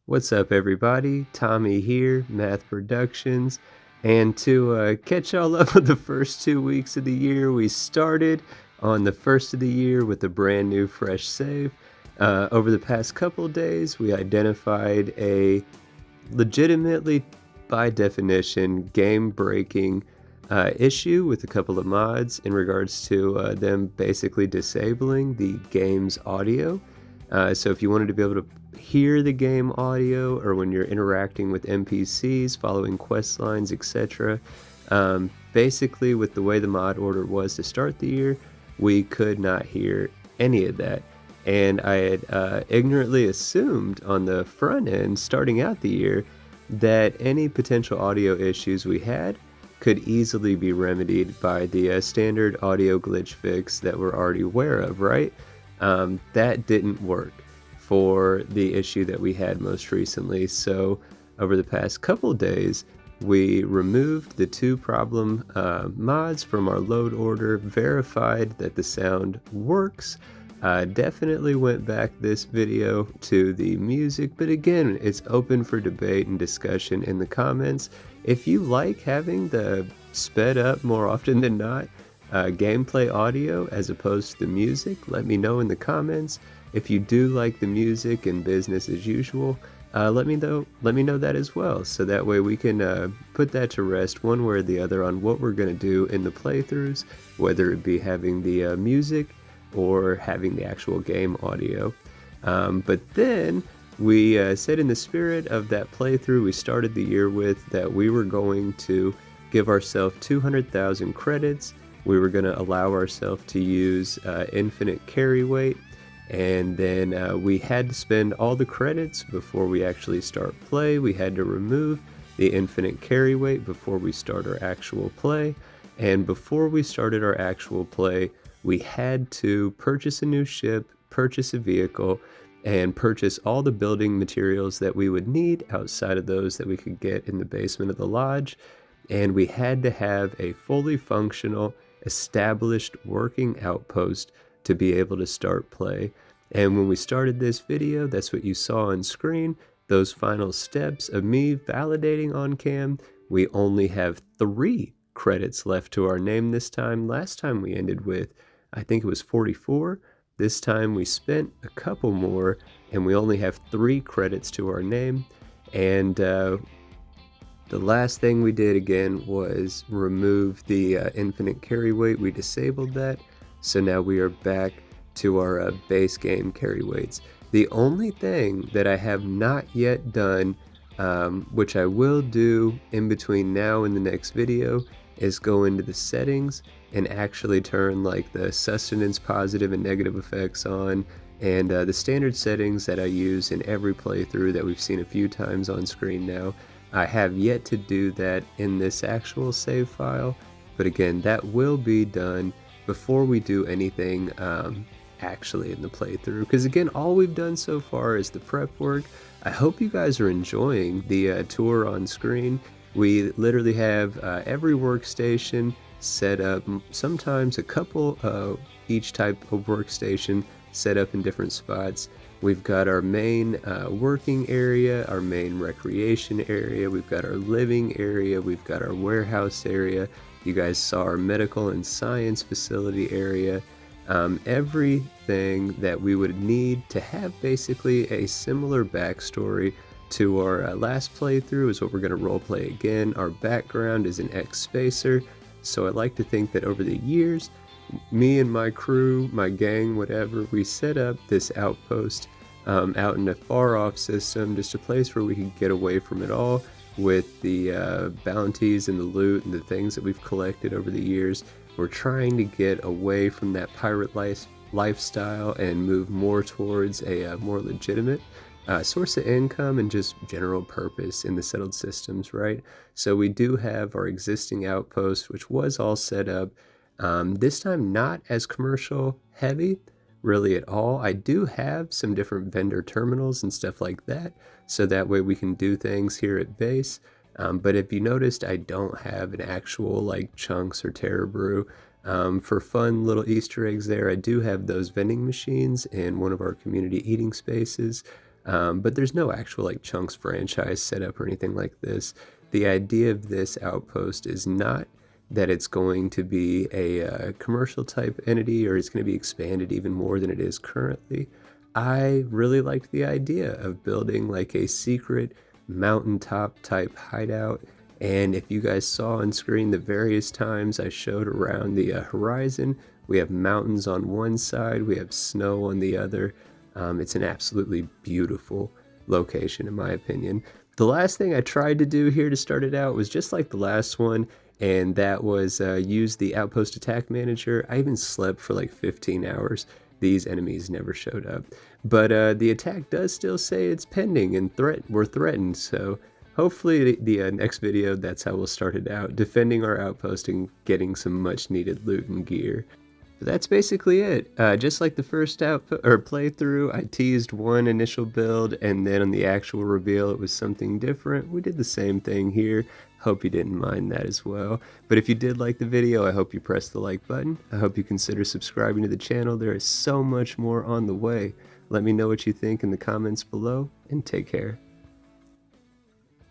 What's up, everybody? Tommy here, Math Productions. And to catch y'all up with the first 2 weeks of the year, we started on the first of the year with a brand new fresh save. Over the past couple days, we identified a legitimately, by definition, game-breaking issue with a couple of mods in regards to them basically disabling the game's audio. So if you wanted to be able to hear the game audio, or when you're interacting with NPCs, following quest lines, etc., basically with the way the mod order was to start the year, we could not hear any of that. And I had ignorantly assumed on the front end, starting out the year, that any potential audio issues we had could easily be remedied by the standard audio glitch fix that we're already aware of, right? That didn't work for the issue that we had most recently. So over the past couple days, we removed the two problem mods from our load order, verified that the sound works. Definitely went back this video to the music, but again, it's open for debate and discussion in the comments. If you like having the sped up more often than not gameplay audio as opposed to the music, let me know in the comments. If you do like the music and business as usual, let me know that as well, so that way we can put that to rest one way or the other on what we're going to do in the playthroughs, whether it be having the music or having the actual game audio. But then we said, in the spirit of that playthrough we started the year with, that we were going to give ourselves 200,000 credits. We were going to allow ourselves to use infinite carry weight, and then we had to spend all the credits before we actually start play. We had to remove the infinite carry weight before we start our actual play, and before we started our actual play, we had to purchase a new ship, purchase a vehicle, and purchase all the building materials that we would need outside of those that we could get in the basement of the lodge. And we had to have a fully functional, established, working outpost to be able to start play. And when we started this video, that's what you saw on screen, those final steps of me validating on cam. We only have 3 credits left to our name this time. Last time we ended with, I think it was 44. This time we spent a couple more, and we only have 3 credits to our name. And the last thing we did again was remove the infinite carry weight. We disabled that, so now we are back to our base game carry weights. The only thing that I have not yet done, which I will do in between now and the next video, is go into the settings and actually turn like the sustenance positive and negative effects on, and the standard settings that I use in every playthrough that we've seen a few times on screen now. I have yet to do that in this actual save file, but again, that will be done before we do anything actually in the playthrough, because again, all we've done so far is the prep work. I hope you guys are enjoying the tour on screen. We literally have every workstation set up, sometimes a couple each type of workstation set up in different spots. We've got our main working area, our main recreation area, we've got our living area, we've got our warehouse area. You guys saw our medical and science facility area. Everything that we would need to have basically a similar backstory to our last playthrough is what we're going to roleplay again. Our background is an X-Spacer, so I like to think that over the years, me and my crew, my gang, whatever, we set up this outpost out in a far-off system, just a place where we could get away from it all with the bounties and the loot and the things that we've collected over the years. We're trying to get away from that pirate lifestyle and move more towards a more legitimate source of income and just general purpose in the settled systems, right? So we do have our existing outpost, which was all set up. This time not as commercial heavy really at all. I do have some different vendor terminals and stuff like that, so that way we can do things here at base. But if you noticed, I don't have an actual like chunks or terror brew. For fun little Easter eggs there, I do have those vending machines in one of our community eating spaces. But there's no actual like Chunks franchise setup or anything like this. The idea of this Outpost is not that it's going to be a commercial type entity or it's going to be expanded even more than it is currently. I really liked the idea of building like a secret mountaintop type hideout. And if you guys saw on screen the various times I showed around the horizon, we have mountains on one side, we have snow on the other. It's an absolutely beautiful location in my opinion. The last thing I tried to do here to start it out was just like the last one, and that was use the Outpost Attack Manager. I even slept for like 15 hours. These enemies never showed up. But the attack does still say it's pending and we're threatened, so hopefully the next video, that's how we'll start it out, defending our outpost and getting some much needed loot and gear. But that's basically it. Just like the first playthrough, I teased one initial build, and then on the actual reveal it was something different. We did the same thing here. Hope you didn't mind that as well. But if you did like the video, I hope you press the like button. I hope you consider subscribing to the channel. There is so much more on the way. Let me know what you think in the comments below, and take care.